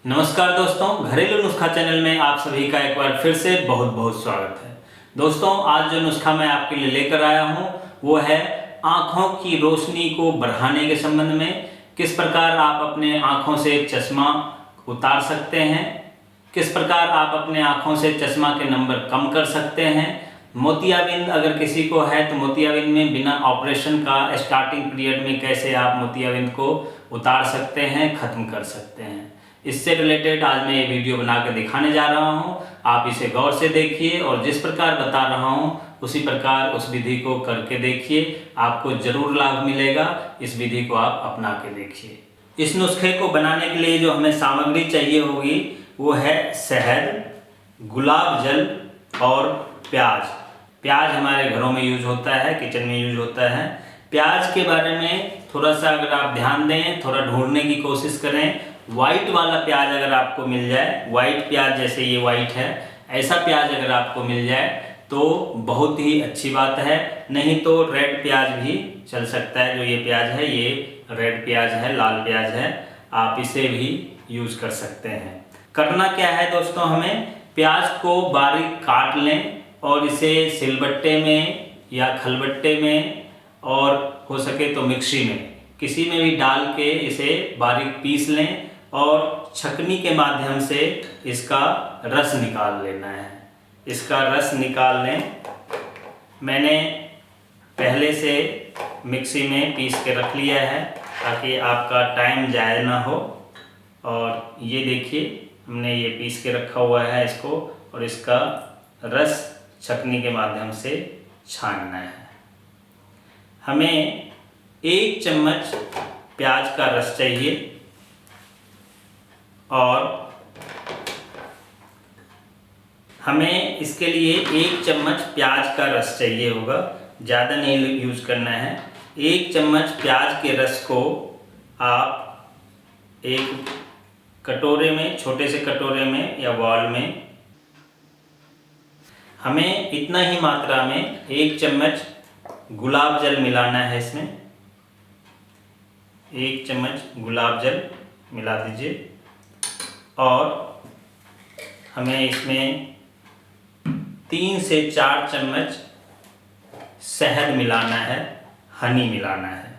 नमस्कार दोस्तों, घरेलू नुस्खा चैनल में आप सभी का एक बार फिर से बहुत बहुत स्वागत है। दोस्तों, आज जो नुस्खा मैं आपके लिए लेकर आया हूँ वो है आँखों की रोशनी को बढ़ाने के संबंध में। किस प्रकार आप अपने आँखों से चश्मा उतार सकते हैं, किस प्रकार आप अपने आँखों से चश्मा के नंबर कम कर सकते हैं। मोतियाबिंद अगर किसी को है तो मोतियाबिंद में बिना ऑपरेशन का स्टार्टिंग पीरियड में कैसे आप मोतियाबिंद को उतार सकते हैं, ख़त्म कर सकते हैं, इससे रिलेटेड आज मैं ये वीडियो बना के दिखाने जा रहा हूँ। आप इसे गौर से देखिए और जिस प्रकार बता रहा हूँ उसी प्रकार उस विधि को करके देखिए, आपको ज़रूर लाभ मिलेगा। इस विधि को आप अपना के देखिए। इस नुस्खे को बनाने के लिए जो हमें सामग्री चाहिए होगी वो है शहद, गुलाब जल और प्याज। प्याज हमारे घरों में यूज होता है, किचन में यूज होता है। प्याज के बारे में थोड़ा सा अगर आप ध्यान दें, थोड़ा ढूंढने की कोशिश करें। वाइट वाला प्याज अगर आपको मिल जाए, वाइट प्याज जैसे ये वाइट है, ऐसा प्याज अगर आपको मिल जाए तो बहुत ही अच्छी बात है। नहीं तो रेड प्याज भी चल सकता है। जो ये प्याज है ये रेड प्याज है, लाल प्याज है, आप इसे भी यूज कर सकते हैं। करना क्या है दोस्तों, हमें प्याज को बारीक काट लें और इसे सिलबट्टे में या खलबट्टे में और हो सके तो मिक्सी में किसी में भी डाल के इसे बारीक पीस लें और छकनी के माध्यम से इसका रस निकाल लेना है। इसका रस निकाल लें। मैंने पहले से मिक्सी में पीस के रख लिया है ताकि आपका टाइम ज़ाया ना हो। और ये देखिए हमने ये पीस के रखा हुआ है इसको, और इसका रस छकनी के माध्यम से छानना है। हमें 1 चम्मच प्याज का रस चाहिए और हमें इसके लिए 1 चम्मच प्याज का रस चाहिए होगा, ज़्यादा नहीं यूज करना है। 1 चम्मच प्याज के रस को आप एक कटोरे में, छोटे से कटोरे में या बाउल में, हमें इतना ही मात्रा में 1 चम्मच गुलाब जल मिलाना है। इसमें 1 चम्मच गुलाब जल मिला दीजिए और हमें इसमें 3 से 4 चम्मच शहद मिलाना है, हनी मिलाना है।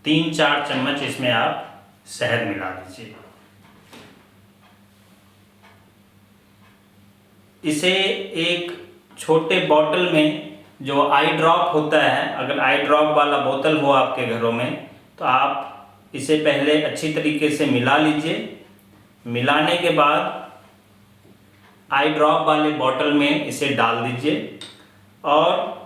तीन 4 चम्मच इसमें आप शहद मिला दीजिए। इसे एक छोटे बॉटल में, जो आई ड्रॉप होता है, अगर आई ड्रॉप वाला बोतल हो आपके घरों में तो आप इसे पहले अच्छी तरीके से मिला लीजिए। मिलाने के बाद आई ड्रॉप वाले बॉटल में इसे डाल दीजिए और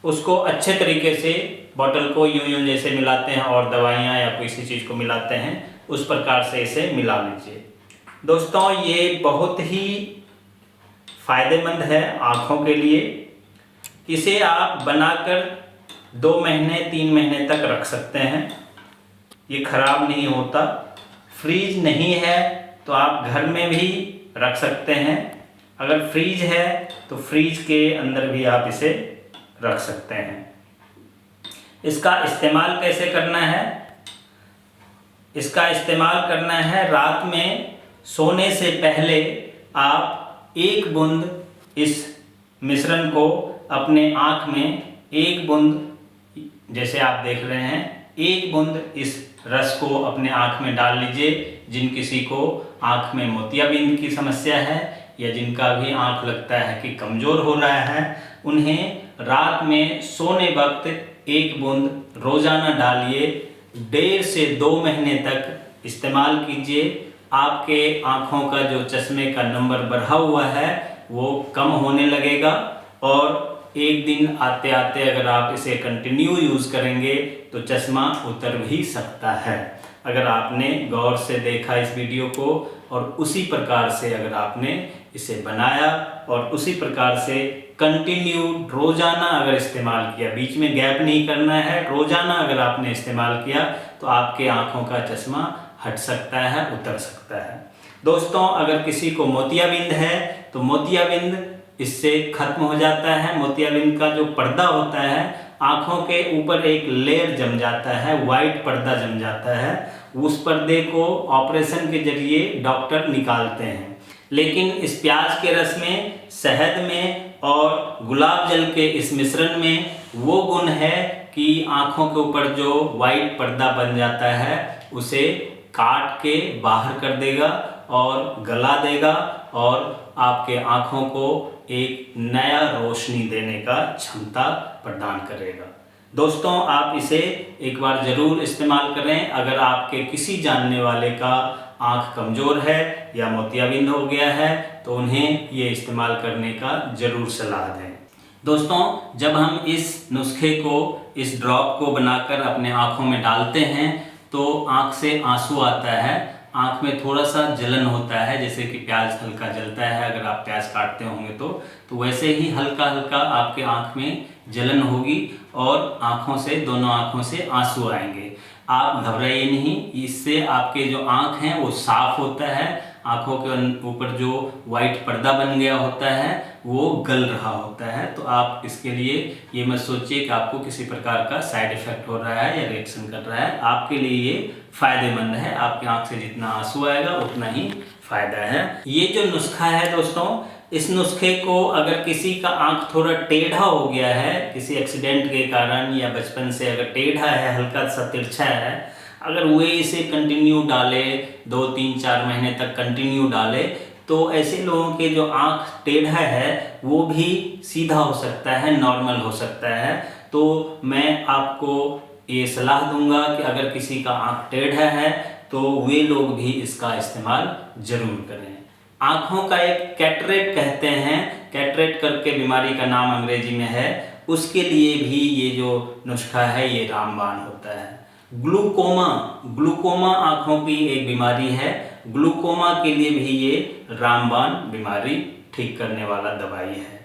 उसको अच्छे तरीके से, बॉटल को यूं यूं जैसे मिलाते हैं और दवाइयाँ या किसी चीज़ को मिलाते हैं उस प्रकार से इसे मिला लीजिए। दोस्तों, ये बहुत ही फ़ायदेमंद है आँखों के लिए। इसे आप बनाकर 2 महीने 3 महीने तक रख सकते हैं, ये खराब नहीं होता। फ्रीज नहीं है तो आप घर में भी रख सकते हैं। अगर फ्रीज है तो फ्रीज के अंदर भी आप इसे रख सकते हैं। इसका इस्तेमाल कैसे करना है? इसका इस्तेमाल करना है रात में सोने से पहले आप 1 बूंद इस मिश्रण को अपने आँख में, 1 बूंद, जैसे आप देख रहे हैं, 1 बूंद इस रस को अपने आँख में डाल लीजिए। जिन किसी को आँख में मोतियाबिंद की समस्या है या जिनका भी आँख लगता है कि कमज़ोर हो रहा है, उन्हें रात में सोने वक्त 1 बूंद रोज़ाना डालिए। 1.5 से 2 महीने तक इस्तेमाल कीजिए। आपके आँखों का जो चश्मे का नंबर बढ़ा हुआ है वो कम होने लगेगा और एक दिन आते आते अगर आप इसे कंटिन्यू यूज़ करेंगे तो चश्मा उतर भी सकता है। अगर आपने गौर से देखा इस वीडियो को और उसी प्रकार से अगर आपने इसे बनाया और उसी प्रकार से कंटिन्यू रोज़ाना अगर इस्तेमाल किया, बीच में गैप नहीं करना है, रोज़ाना अगर आपने इस्तेमाल किया तो आपके आँखों का चश्मा हट सकता है, उतर सकता है। दोस्तों, अगर किसी को मोतियाबिंद है तो मोतियाबिंद इससे खत्म हो जाता है। मोतियाबिंद का जो पर्दा होता है, आँखों के ऊपर एक लेयर जम जाता है, वाइट पर्दा जम जाता है। उस पर्दे को ऑपरेशन के जरिए डॉक्टर निकालते हैं। लेकिन इस प्याज के रस में, शहद में और गुलाब जल के इस मिश्रण में वो गुण है कि आँखों के ऊपर जो वाइट पर्दा बन जाता है उसे काट के बाहर कर देगा और गला देगा और आपके आँखों को एक नया रोशनी देने का क्षमता प्रदान करेगा। दोस्तों, आप इसे एक बार ज़रूर इस्तेमाल करें। अगर आपके किसी जानने वाले का आँख कमज़ोर है या मोतियाबिंद हो गया है तो उन्हें ये इस्तेमाल करने का ज़रूर सलाह दें। दोस्तों, जब हम इस नुस्खे को, इस ड्रॉप को बनाकर अपने आँखों में डालते हैं तो आँख से आंसू आता है, आँख में थोड़ा सा जलन होता है, जैसे कि प्याज हल्का जलता है अगर आप प्याज काटते होंगे तो वैसे ही हल्का हल्का आपके आँख में जलन होगी और आँखों से, दोनों आँखों से आंसू आएंगे। आप घबराइए नहीं, इससे आपके जो आँख हैं वो साफ होता है, आँखों के ऊपर जो वाइट पर्दा बन गया होता है वो गल रहा होता है। तो आप इसके लिए ये मत सोचिए कि आपको किसी प्रकार का साइड इफ़ेक्ट हो रहा है या रिएक्शन कर रहा है। आपके लिए ये फ़ायदेमंद है, आपकी आँख से जितना आंसू आएगा उतना ही फ़ायदा है। ये जो नुस्खा है दोस्तों, इस नुस्खे को अगर किसी का आँख थोड़ा टेढ़ा हो गया है किसी एक्सीडेंट के कारण या बचपन से अगर टेढ़ा है, हल्का सा तिरछा है, अगर वे इसे कंटिन्यू डाले, 2, 3, 4 महीने तक कंटिन्यू डाले तो ऐसे लोगों के जो आँख टेढ़ा है वो भी सीधा हो सकता है, नॉर्मल हो सकता है। तो मैं आपको ये सलाह दूंगा कि अगर किसी का आँख टेढ़ा है तो वे लोग भी इसका इस्तेमाल ज़रूर करें। आँखों का एक कैटरेक्ट कहते हैं, कैटरेक्ट करके बीमारी का नाम अंग्रेजी में है, उसके लिए भी ये जो नुस्खा है ये रामबाण होता है। ग्लूकोमा आँखों की एक बीमारी है, ग्लूकोमा के लिए भी ये रामबाण बीमारी ठीक करने वाला दवाई है।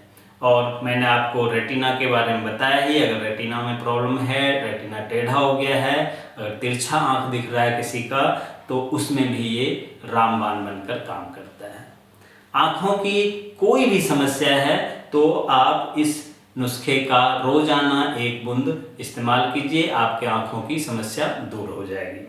और मैंने आपको रेटिना के बारे में बताया ही, अगर रेटिना में प्रॉब्लम है, रेटिना टेढ़ा हो गया है, अगर तिरछा आँख दिख रहा है किसी का तो उसमें भी ये रामबाण बनकर काम करता है। आँखों की कोई भी समस्या है तो आप इस नुस्खे का रोजाना 1 बूंद इस्तेमाल कीजिए, आपके आँखों की समस्या दूर हो जाएगी।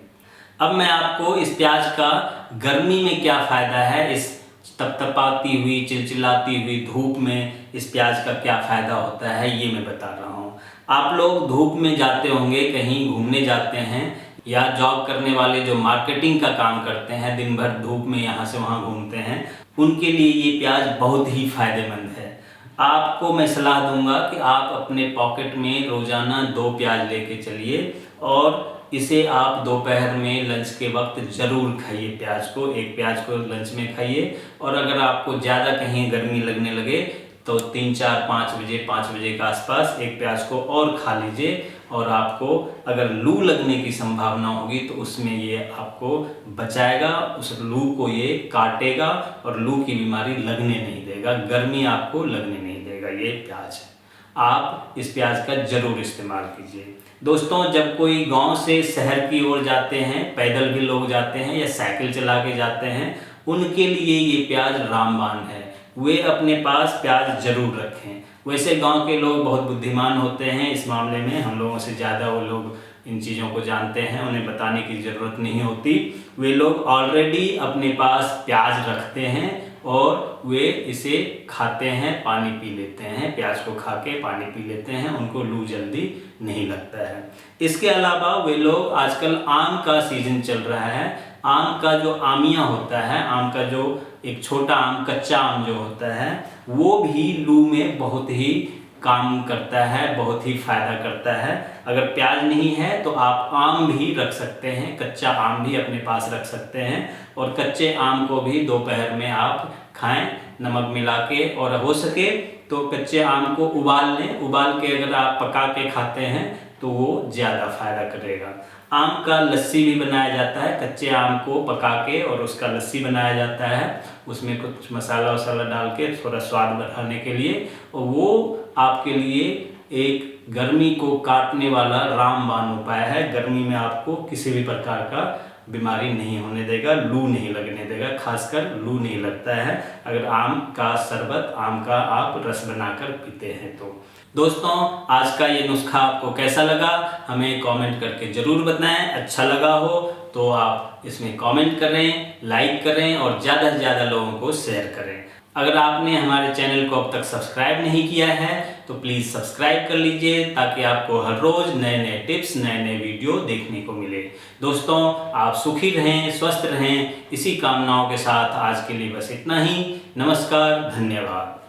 अब मैं आपको इस प्याज का गर्मी में क्या फ़ायदा है, इस तपतपाती हुई, चिलचिलाती हुई धूप में इस प्याज का क्या फ़ायदा होता है ये मैं बता रहा हूँ। आप लोग धूप में जाते होंगे, कहीं घूमने जाते हैं या जॉब करने वाले जो मार्केटिंग का काम करते हैं, दिन भर धूप में यहाँ से वहाँ घूमते हैं, उनके लिए ये प्याज बहुत ही फ़ायदेमंद है। आपको मैं सलाह दूंगा कि आप अपने पॉकेट में रोज़ाना 2 प्याज लेके चलिए और इसे आप दोपहर में लंच के वक्त ज़रूर खाइए। प्याज को, एक प्याज को लंच में खाइए। और अगर आपको ज़्यादा कहीं गर्मी लगने लगे तो 3, 4, 5 बजे, 5 बजे के आसपास एक प्याज को और खा लीजिए। और आपको अगर लू लगने की संभावना होगी तो उसमें ये आपको बचाएगा, उस लू को ये काटेगा और लू की बीमारी लगने नहीं देगा, गर्मी आपको लगने नहीं देगा। ये प्याज है, आप इस प्याज का ज़रूर इस्तेमाल कीजिए। दोस्तों, जब कोई गांव से शहर की ओर जाते हैं, पैदल भी लोग जाते हैं या साइकिल चला के जाते हैं, उनके लिए ये प्याज रामबाण है। वे अपने पास प्याज ज़रूर रखें। वैसे गांव के लोग बहुत बुद्धिमान होते हैं इस मामले में, हम लोगों से ज़्यादा वो लोग इन चीज़ों को जानते हैं, उन्हें बताने की ज़रूरत नहीं होती। वे लोग ऑलरेडी अपने पास प्याज रखते हैं और वे इसे खाते हैं, पानी पी लेते हैं, प्याज को खा के पानी पी लेते हैं, उनको लू जल्दी नहीं लगता है। इसके अलावा वे लोग, आजकल आम का सीजन चल रहा है, आम का जो आमिया होता है, आम का जो एक छोटा आम, कच्चा आम जो होता है, वो भी लू में बहुत ही काम करता है, बहुत ही फ़ायदा करता है। अगर प्याज नहीं है तो आप आम भी रख सकते हैं, कच्चा आम भी अपने पास रख सकते हैं और कच्चे आम को भी दोपहर में आप खाएं नमक मिला के, और हो सके तो कच्चे आम को उबाल लें। उबाल के अगर आप पका के खाते हैं तो वो ज़्यादा फ़ायदा करेगा। आम का लस्सी भी बनाया जाता है, कच्चे आम को पका के और उसका लस्सी बनाया जाता है, उसमें कुछ मसाला वसाला डाल के थोड़ा स्वाद बढ़ाने के लिए, और वो आपके लिए एक गर्मी को काटने वाला रामबाण उपाय है। गर्मी में आपको किसी भी प्रकार का बीमारी नहीं होने देगा, लू नहीं लगने देगा। खासकर लू नहीं लगता है अगर आम का शरबत, आम का आप रस बनाकर पीते हैं तो। दोस्तों, आज का ये नुस्खा आपको कैसा लगा हमें कमेंट करके ज़रूर बताएं। अच्छा लगा हो तो आप इसमें कमेंट करें, लाइक करें और ज़्यादा से ज़्यादा लोगों को शेयर करें। अगर आपने हमारे चैनल को अब तक सब्सक्राइब नहीं किया है तो प्लीज़ सब्सक्राइब कर लीजिए, ताकि आपको हर रोज़ नए नए टिप्स, नए नए वीडियो देखने को मिले। दोस्तों, आप सुखी रहें, स्वस्थ रहें, इसी कामनाओं के साथ आज के लिए बस इतना ही। नमस्कार, धन्यवाद।